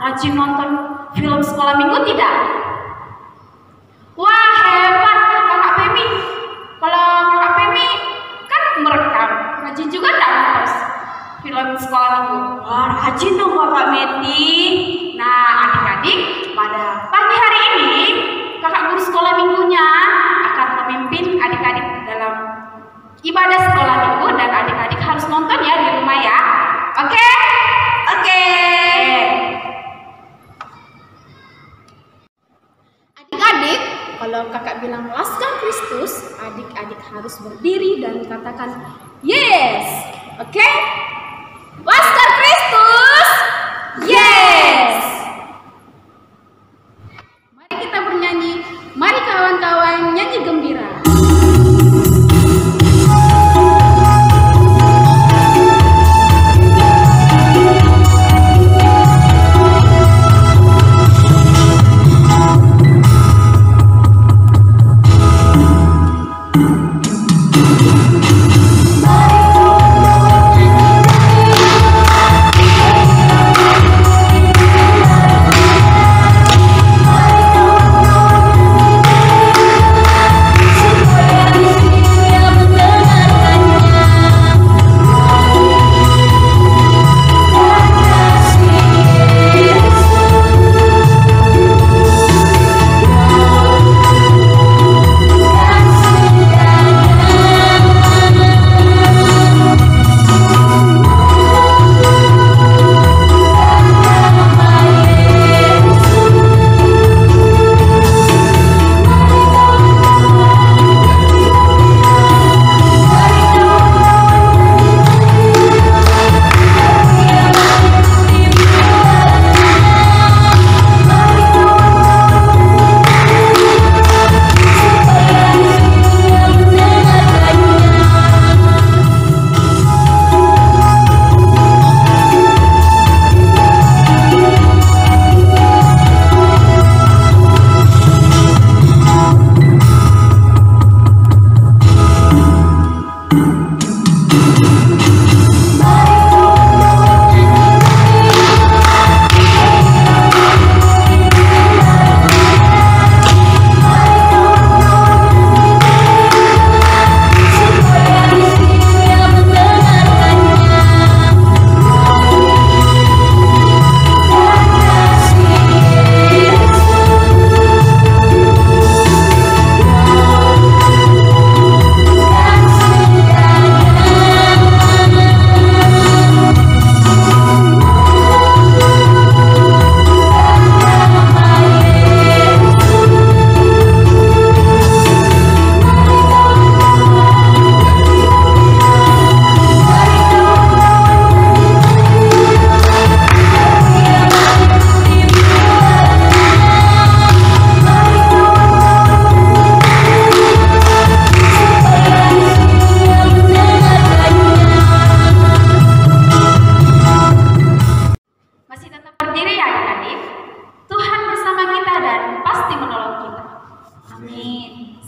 Rajin nonton film sekolah minggu tidak? Wah, hebat kakak Femi. Kalau kakak Femi kan merekam, rajin juga tak nonton film sekolah minggu? Wah, rajin dong kakak Meti. Nah, adik-adik, pada pagi hari ini kakak guru sekolah minggunya akan memimpin adik-adik dalam ibadah sekolah minggu, dan adik-adik harus nonton ya di rumah ya. Oke? Oke. Adik-adik, kalau kakak bilang Laskar Kristus, adik-adik harus berdiri dan katakan yes. Oke? Laskar Kristus, yes. Mari kita bernyanyi. Mari kawan-kawan nyanyi gembira.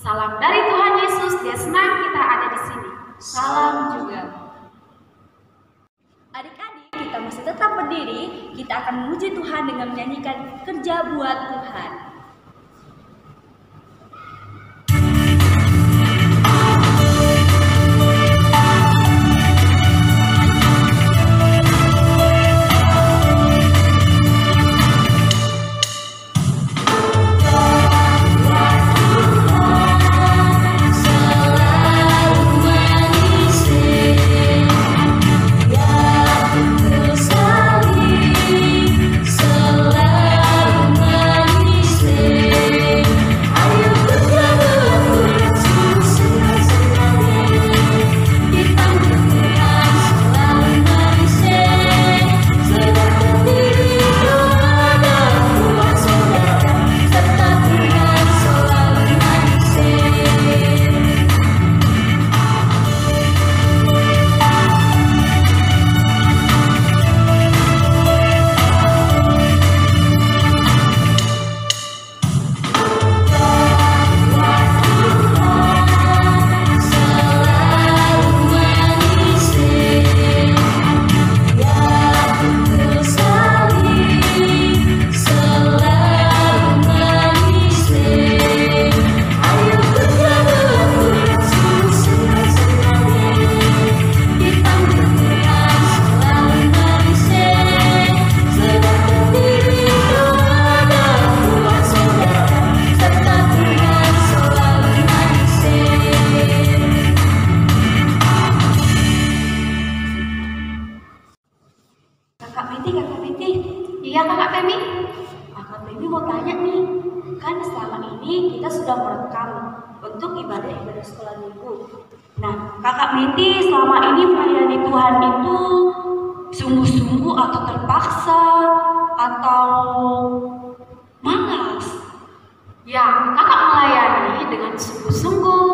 Salam dari Tuhan Yesus, dia senang kita ada di sini. Salam juga. Adik-adik, kita masih tetap berdiri. Kita akan memuji Tuhan dengan menyanyikan Kerja Buat Tuhan. Selalu manis. sudah merekam untuk ibadah-ibadah sekolah minggu. Nah, Kakak Meti selama ini melayani Tuhan itu sungguh-sungguh atau terpaksa atau malas? Ya, Kakak melayani dengan sungguh-sungguh.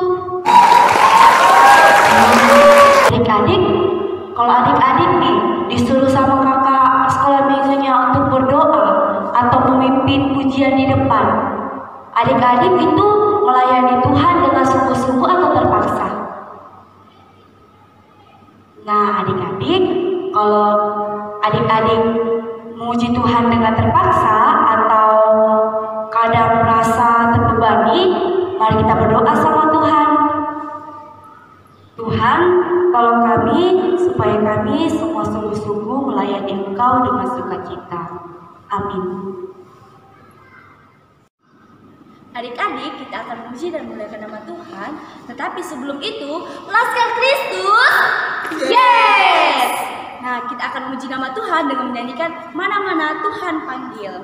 Adik-adik, kalau adik-adik nih disuruh sama kakak sekolah minggunya untuk berdoa atau memimpin pujian di depan, adik-adik itu melayani Tuhan dengan sungguh-sungguh atau terpaksa? Nah, adik-adik, kalau adik-adik memuji Tuhan dengan terpaksa atau kadang merasa terbebani, mari kita berdoa sama Tuhan. Tuhan, tolong kami supaya kami semua sungguh-sungguh melayani Engkau dengan sukacita. Amin. Adik-adik, kita akan memuji dan memuliakan nama Tuhan. Tetapi sebelum itu, Laskar Kristus. Yes! Nah, kita akan memuji nama Tuhan dengan menyanyikan Mana-mana Tuhan Panggil.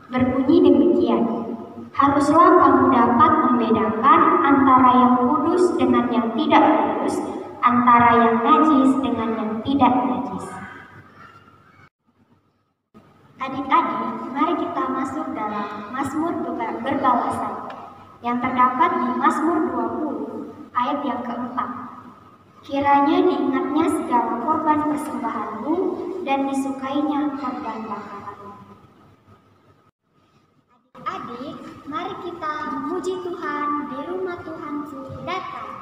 Berbunyi demikian, haruslah kamu dapat membedakan antara yang kudus dengan yang tidak kudus, antara yang najis dengan yang tidak najis. Adik-adik, mari kita masuk dalam Mazmur berbalasan yang terdapat di Mazmur 20 ayat yang keempat. Kiranya diingatnya segala korban persembahanmu dan disukainya korban bakaranmu. Adik, mari kita memuji Tuhan di rumah Tuhanku datang.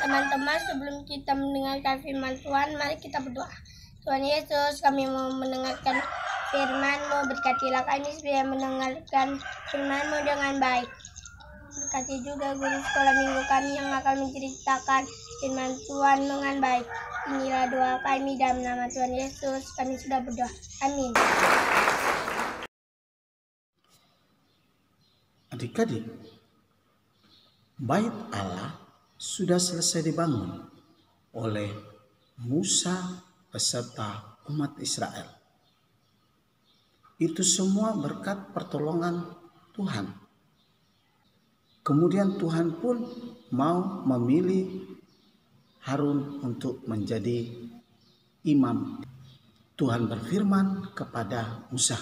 Teman-teman, sebelum kita mendengarkan firman Tuhan, mari kita berdoa. Tuhan Yesus, kami mau mendengarkan firman-Mu. Berkatilah kami supaya mendengarkan firman-Mu dengan baik. Berkati juga guru sekolah minggu kami yang akan menceritakan firman Tuhan dengan baik. Inilah doa kami dalam nama Tuhan Yesus. Kami sudah berdoa. Amin. Adik-adik, Bait Allah sudah selesai dibangun oleh Musa beserta umat Israel. Itu semua berkat pertolongan Tuhan. Kemudian Tuhan pun mau memilih Harun untuk menjadi imam. Tuhan berfirman kepada Musa,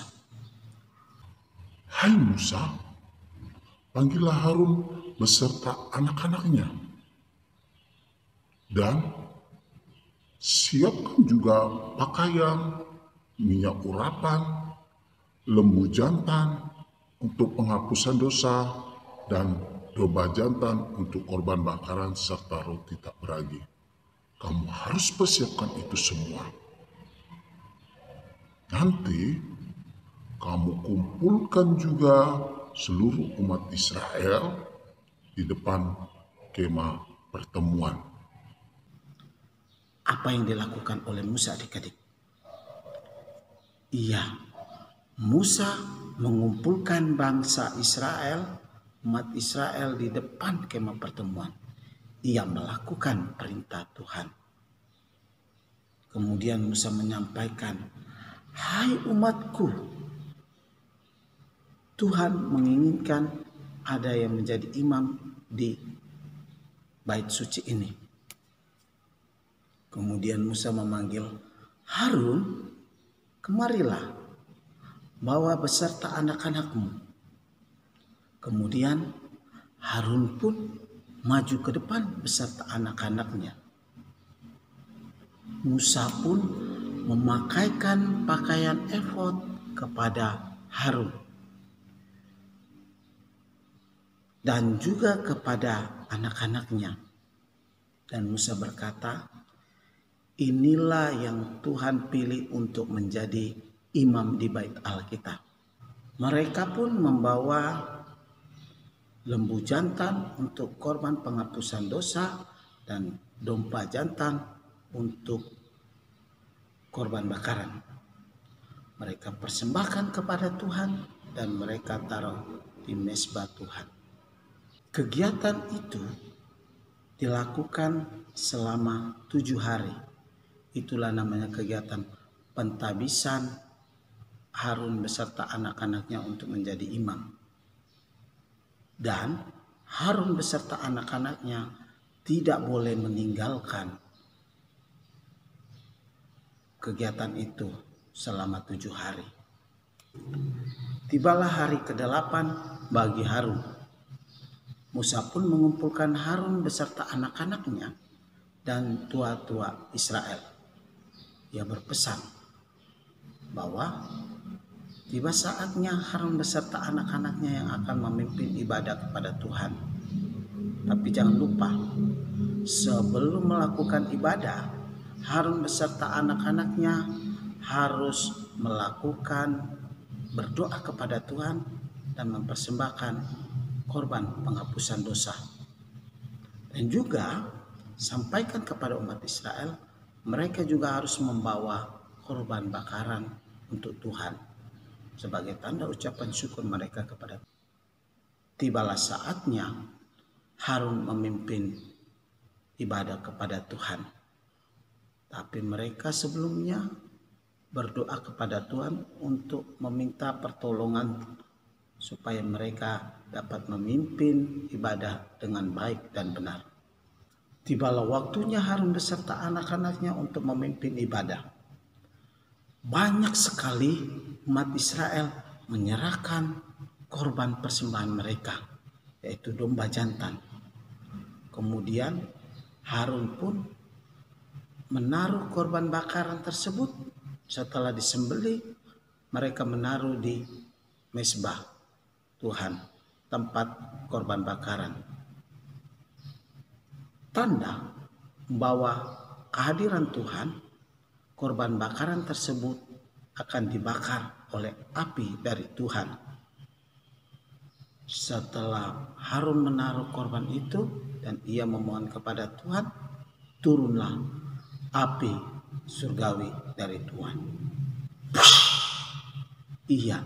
"Hai Musa, panggillah Harun beserta anak-anaknya, dan siapkan juga pakaian, minyak urapan, lembu jantan untuk penghapusan dosa, dan domba jantan untuk korban bakaran serta roti tak beragi. Kamu harus persiapkan itu semua. Nanti kamu kumpulkan juga seluruh umat Israel di depan kemah pertemuan." Apa yang dilakukan oleh Musa adik-adik? Iya, Musa mengumpulkan bangsa Israel, umat Israel di depan kemah pertemuan. Ia melakukan perintah Tuhan. Kemudian Musa menyampaikan, "Hai umatku, Tuhan menginginkan ada yang menjadi imam di bait suci ini." Kemudian Musa memanggil Harun, "Kemarilah, bawa beserta anak-anakmu." Kemudian Harun pun maju ke depan beserta anak-anaknya. Musa pun memakaikan pakaian efod kepada Harun dan juga kepada anak-anaknya. Dan Musa berkata, "Inilah yang Tuhan pilih untuk menjadi imam di bait Allah kita." Mereka pun membawa lembu jantan untuk korban penghapusan dosa dan domba jantan untuk korban bakaran. Mereka persembahkan kepada Tuhan dan mereka taruh di mezbah Tuhan. Kegiatan itu dilakukan selama 7 hari. Itulah namanya kegiatan pentabisan Harun beserta anak-anaknya untuk menjadi imam. Dan Harun beserta anak-anaknya tidak boleh meninggalkan kegiatan itu selama 7 hari. Tibalah hari ke-8 bagi Harun. Musa pun mengumpulkan Harun beserta anak-anaknya dan tua-tua Israel. Ia berpesan bahwa tiba saatnya Harun beserta anak-anaknya yang akan memimpin ibadah kepada Tuhan. Tapi jangan lupa, sebelum melakukan ibadah, Harun beserta anak-anaknya harus melakukan berdoa kepada Tuhan dan mempersembahkan korban penghapusan dosa. Dan juga sampaikan kepada umat Israel, mereka juga harus membawa korban bakaran untuk Tuhan sebagai tanda ucapan syukur mereka kepada Tuhan. Tibalah saatnya Harun memimpin ibadah kepada Tuhan. Tapi mereka sebelumnya berdoa kepada Tuhan untuk meminta pertolongan supaya mereka dapat memimpin ibadah dengan baik dan benar. Tibalah waktunya Harun beserta anak-anaknya untuk memimpin ibadah. Banyak sekali umat Israel menyerahkan korban persembahan mereka, yaitu domba jantan. Kemudian Harun pun menaruh korban bakaran tersebut. Setelah disembelih, mereka menaruh di mezbah Tuhan, tempat korban bakaran. Tanda bahwa kehadiran Tuhan, korban bakaran tersebut akan dibakar oleh api dari Tuhan. Setelah Harun menaruh korban itu dan ia memohon kepada Tuhan, turunlah api surgawi dari Tuhan. Iya,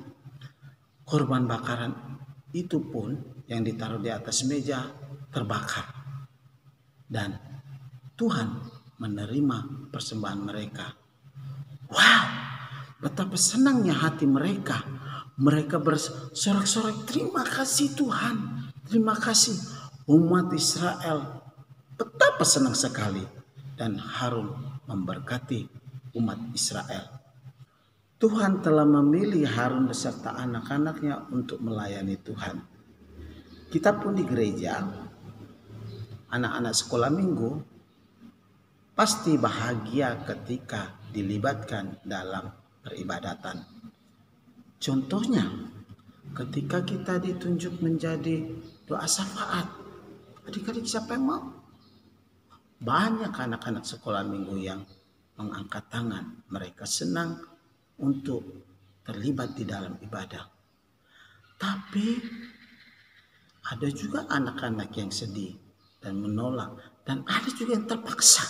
korban bakaran itu pun yang ditaruh di atas meja terbakar. Dan Tuhan menerima persembahan mereka. Wow, betapa senangnya hati mereka. Mereka bersorak-sorak, terima kasih Tuhan, terima kasih. Umat Israel betapa senang sekali. Dan Harun memberkati umat Israel. Tuhan telah memilih Harun beserta anak-anaknya untuk melayani Tuhan. Kita pun di gereja, anak-anak sekolah minggu pasti bahagia ketika dilibatkan dalam peribadatan. Contohnya, ketika kita ditunjuk menjadi doa syafaat, adik-adik siapa yang mau? Banyak anak-anak sekolah minggu yang mengangkat tangan. Mereka senang untuk terlibat di dalam ibadah. Tapi ada juga anak-anak yang sedih dan menolak. Dan ada juga yang terpaksa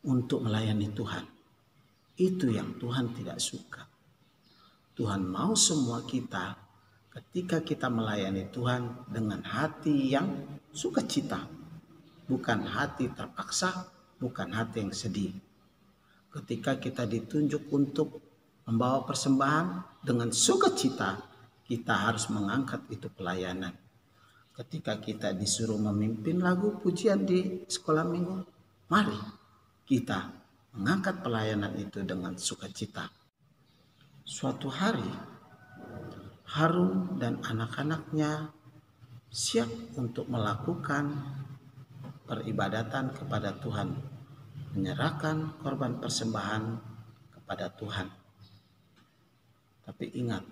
untuk melayani Tuhan. Itu yang Tuhan tidak suka. Tuhan mau semua kita ketika kita melayani Tuhan dengan hati yang sukacita. Bukan hati terpaksa, bukan hati yang sedih. Ketika kita ditunjuk untuk membawa persembahan dengan sukacita, kita harus mengangkat itu pelayanan. Ketika kita disuruh memimpin lagu pujian di sekolah minggu, mari kita mengangkat pelayanan itu dengan sukacita. Suatu hari, Harun dan anak-anaknya siap untuk melakukan peribadatan kepada Tuhan, menyerahkan korban persembahan kepada Tuhan. Tapi ingat,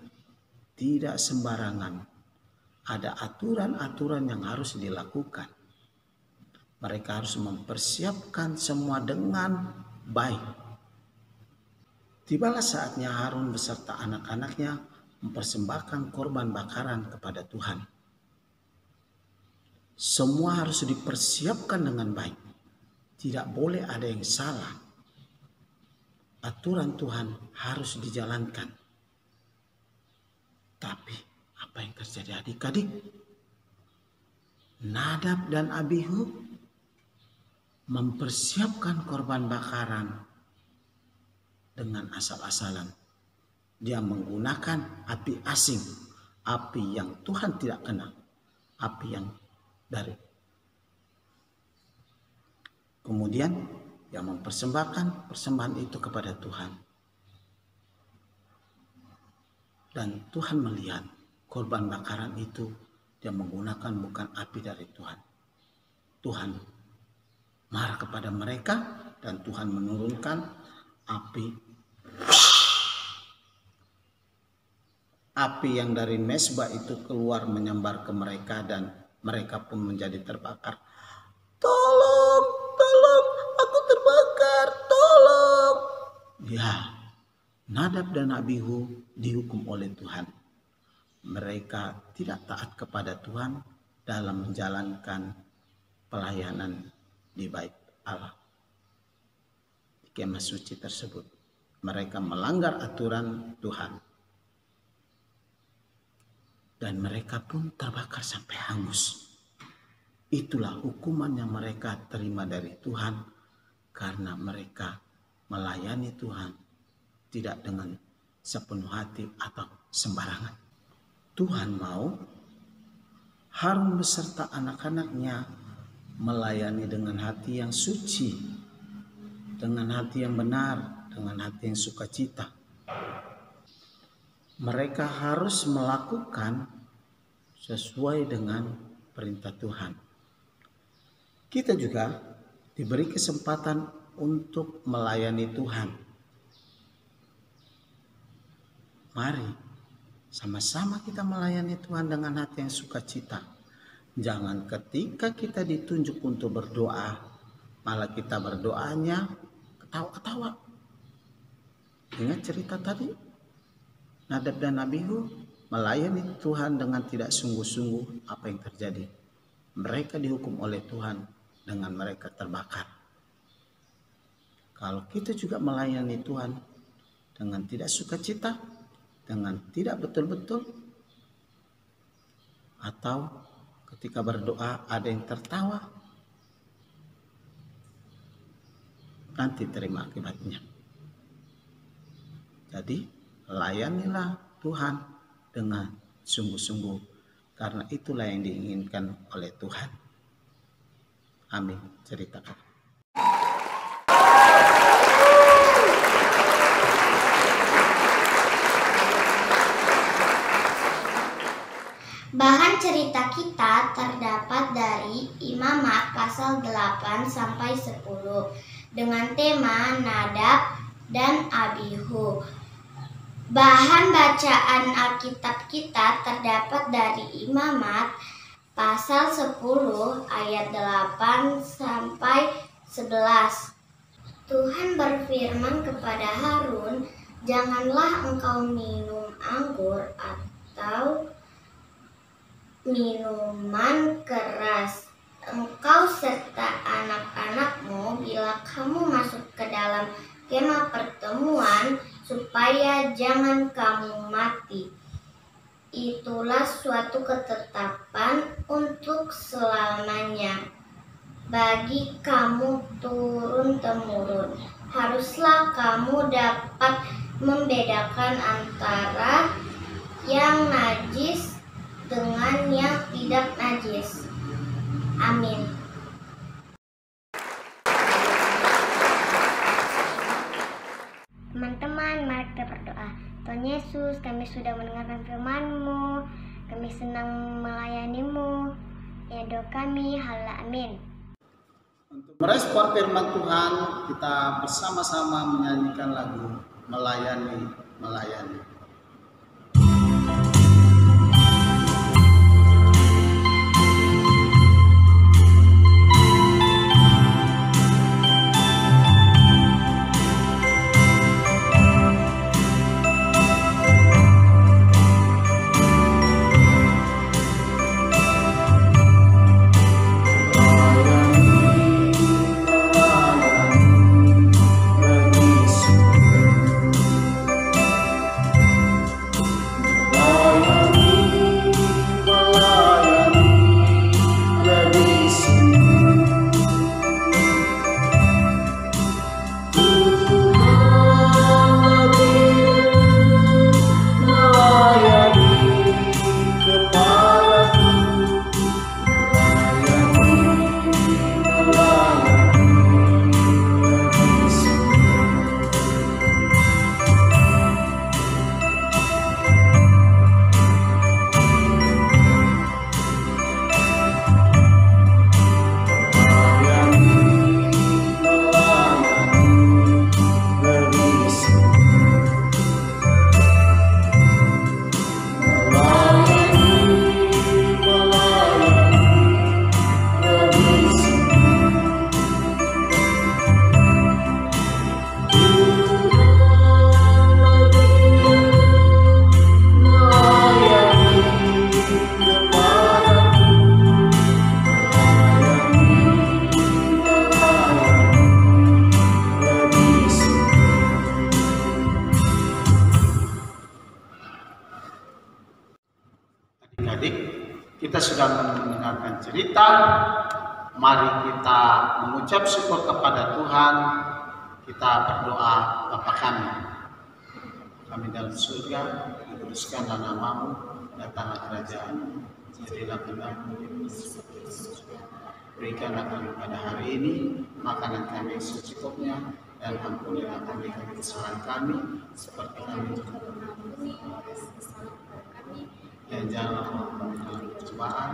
tidak sembarangan. Ada aturan-aturan yang harus dilakukan. Mereka harus mempersiapkan semua dengan baik. Tibalah saatnya Harun beserta anak-anaknya mempersembahkan korban bakaran kepada Tuhan. Semua harus dipersiapkan dengan baik. Tidak boleh ada yang salah. Aturan Tuhan harus dijalankan. Tapi apa yang terjadi adik-adik? Nadab dan Abihu mempersiapkan korban bakaran dengan asal-asalan. Dia menggunakan api asing, api yang Tuhan tidak kenal, api yang dari. Kemudian dia mempersembahkan persembahan itu kepada Tuhan. Dan Tuhan melihat korban bakaran itu dia menggunakan bukan api dari Tuhan. Tuhan marah kepada mereka dan Tuhan menurunkan api yang dari mezbah itu keluar menyambar ke mereka dan mereka pun menjadi terbakar. Tolong, aku terbakar, tolong. Ya, Nadab dan Abihu dihukum oleh Tuhan. Mereka tidak taat kepada Tuhan dalam menjalankan pelayanan di bait Allah. Di kemah suci tersebut, mereka melanggar aturan Tuhan. Dan mereka pun terbakar sampai hangus. Itulah hukuman yang mereka terima dari Tuhan karena mereka melayani Tuhan tidak dengan sepenuh hati atau sembarangan. Tuhan mau Harun beserta anak-anaknya melayani dengan hati yang suci, dengan hati yang benar, dengan hati yang sukacita. Mereka harus melakukan sesuai dengan perintah Tuhan. Kita juga diberi kesempatan untuk melayani Tuhan. Mari sama-sama kita melayani Tuhan dengan hati yang sukacita. Jangan ketika kita ditunjuk untuk berdoa, malah kita berdoanya ketawa-ketawa. Ingat cerita tadi? Nadab dan Abihu melayani Tuhan dengan tidak sungguh-sungguh. Apa yang terjadi? Mereka dihukum oleh Tuhan dengan mereka terbakar. Kalau kita juga melayani Tuhan dengan tidak sukacita, dengan tidak betul-betul, atau ketika berdoa ada yang tertawa, nanti terima akibatnya. Jadi layanilah Tuhan dengan sungguh-sungguh, karena itulah yang diinginkan oleh Tuhan. Amin. Ceritakan. Bahan cerita kita terdapat dari Imamat pasal 8 sampai 10 dengan tema Nadab dan Abihu. Bahan bacaan Alkitab kita terdapat dari Imamat pasal 10 ayat 8 sampai 11. Tuhan berfirman kepada Harun, "Janganlah engkau minum anggur atau minuman keras, engkau serta anak-anakmu bila kamu masuk ke dalam kemah pertemuan, supaya jangan kamu mati. Itulah suatu ketetapan untuk selamanya bagi kamu turun-temurun. Haruslah kamu dapat membedakan antara yang najis dengan yang tidak najis." Amin. Teman-teman, mari kita berdoa. Tuhan Yesus, kami sudah mendengarkan firman-Mu. Kami senang melayani-Mu. Ya doa kami, haleluya, amin. Untuk merespon firman Tuhan, kita bersama-sama menyanyikan lagu Melayani, Melayani. Adik-adik, kita sudah mendengarkan cerita. Mari kita mengucap syukur kepada Tuhan. Kita berdoa. Bapa kami dalam surga, dikuduskanlah nama-Mu, datanglah kerajaan-Mu, jadilah kehendak-Mu di bumi seperti di surga. Berikanlah kami pada hari ini makanan kami secukupnya, dan ampunilah kami kesalahan kami, seperti kami juga mengampuni kami. Dan janganlah membawa kami percobaan,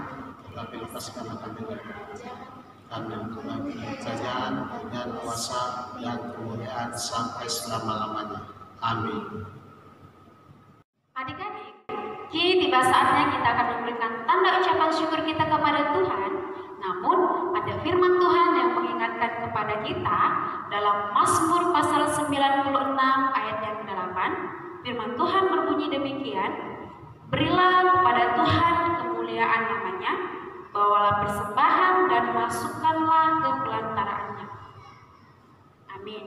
tetapi lepaskanlah kami dari kejahat. Karena Tuhan kerajaan dan kuasa dan kemuliaan sampai selama-lamanya. Amin. Adik-adik, kini tiba saatnya kita akan memberikan tanda ucapan syukur kita kepada Tuhan. Namun, ada firman Tuhan yang mengingatkan kepada kita dalam Mazmur pasal 96 ayat yang ke-8. firman Tuhan berbunyi demikian, berilah kepada Tuhan kemuliaan namanya, bawalah persembahan dan masukkanlah ke pelantaraannya. Amin.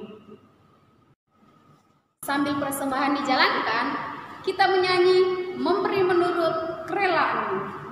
Sambil persembahan dijalankan, kita menyanyi memberi menurut kerelaanmu.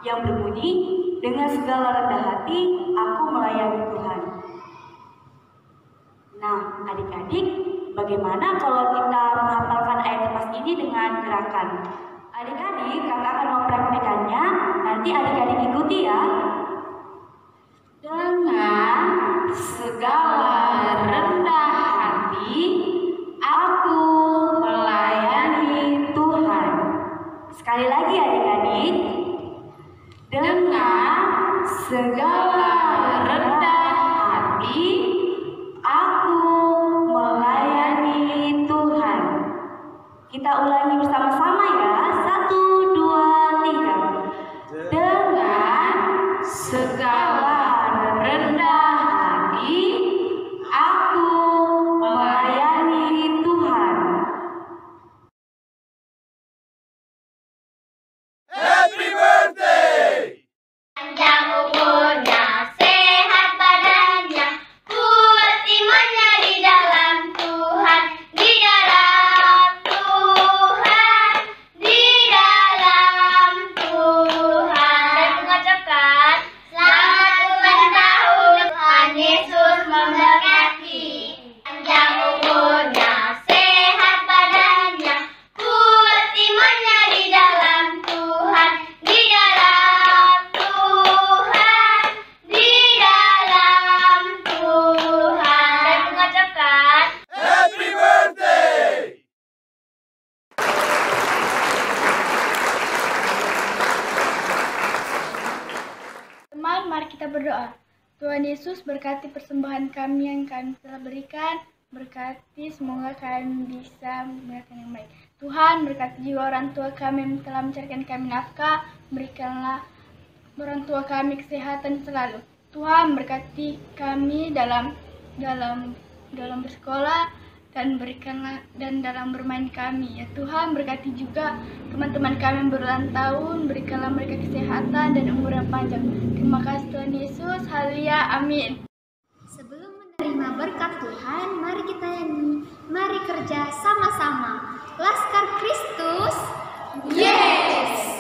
yang berbunyi, dengan segala rendah hati aku melayani Tuhan. Nah, adik-adik, bagaimana kalau kita menghafalkan ayat lepas ini dengan gerakan? Adik-adik, kakak akan mempraktekannya, nanti adik-adik ikuti ya. Dengan segala rendah hati aku melayani Tuhan. Sekali lagi adik-adik. Dengan segala rendah hati aku melayani Tuhan. Kita ulangi bersama-sama ya. 1, 2, 3. Dengan segala rendah hati aku melayani Tuhan. Happy birthday! Panjang umurnya, sehat badannya, kuat imannya di dalam Tuhan, di dalam Tuhan, di dalam Tuhan. Dan mengucapkan selamat ulang tahun, Tuhan Yesus memberkati. Panjang umurnya, sehat badannya, kuat imannya di dalam Tuhan, di dalam Tuhan, di dalam Tuhan. Dan mengucapkan Happy birthday! Teman, mari kita berdoa. Tuhan Yesus, berkati persembahan kami yang kami telah berikan. Berkati, semoga kami bisa memberikan yang baik. Tuhan, berkati juga orang tua kami yang telah mencarikan kami nafkah. Berikanlah orang tua kami kesehatan selalu. Tuhan, berkati kami dalam bersekolah dan berikanlah dan dalam bermain kami. Ya Tuhan, berkati juga teman-teman kami yang berulang tahun. Berikanlah mereka kesehatan dan umur yang panjang. Terima kasih Tuhan Yesus. Haleluya. Amin. Sebelum menerima berkat Tuhan, mari kita nyanyi. Mari kerja sama-sama. Laskar Kristus. Yes!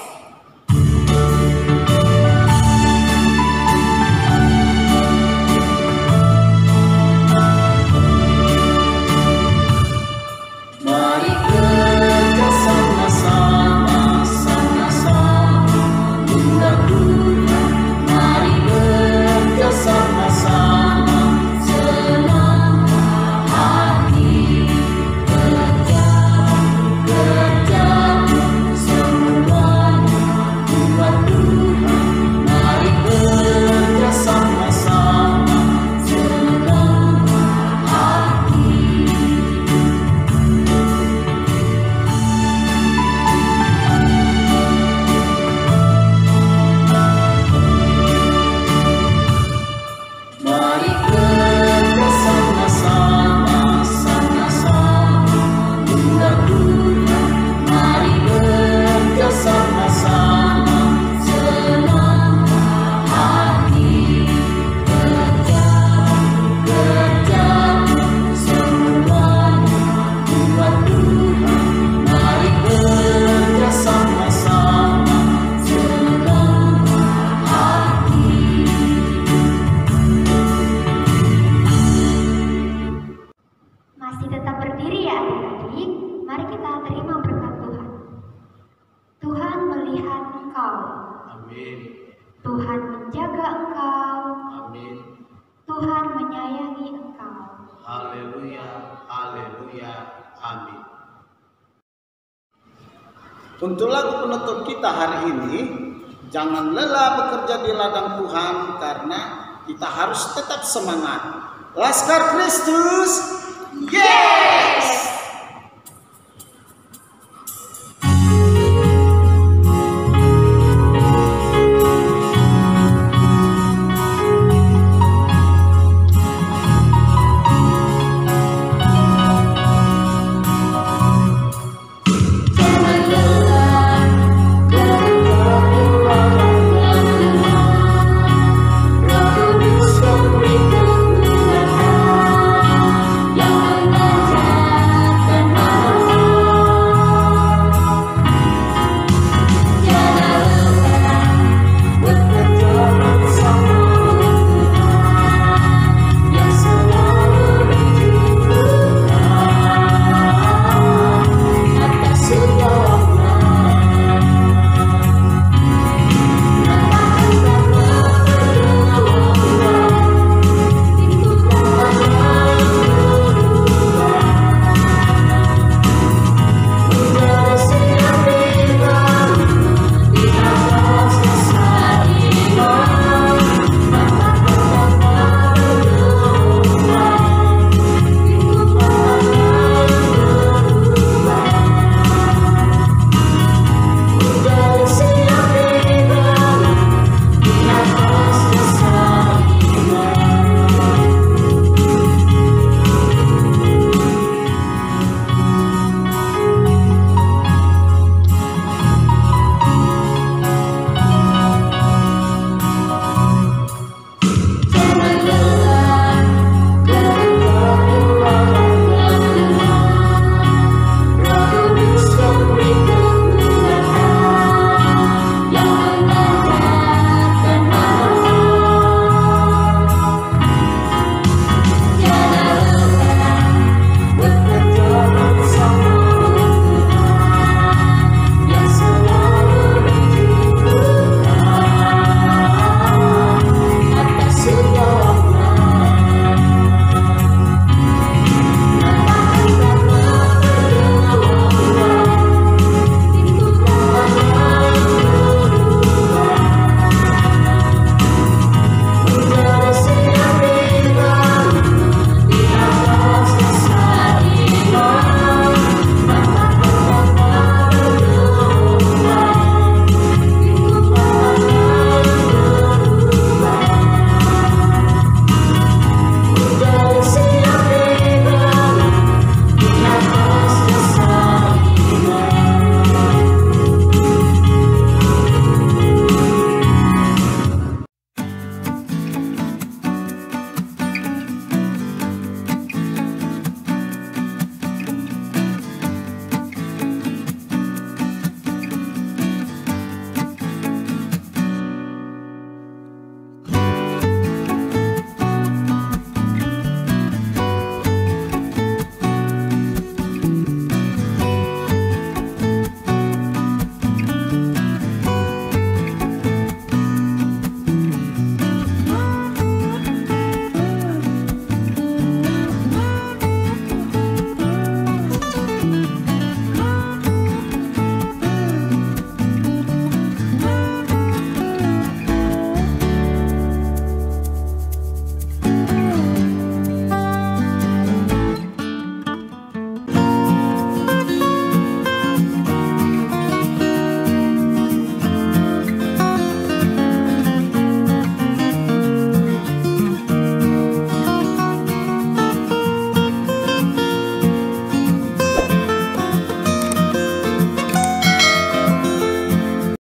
Mari kerja sama-sama, sama-sama tunda-tunda. Mari kerja sama-sama, senang hati kerja. Amin. Tuhan menjaga engkau. Amin. Tuhan menyayangi engkau. Haleluya, haleluya, amin. Untuk lagu penutup kita hari ini, jangan lelah bekerja di ladang Tuhan karena kita harus tetap semangat. Laskar Kristus, yeay!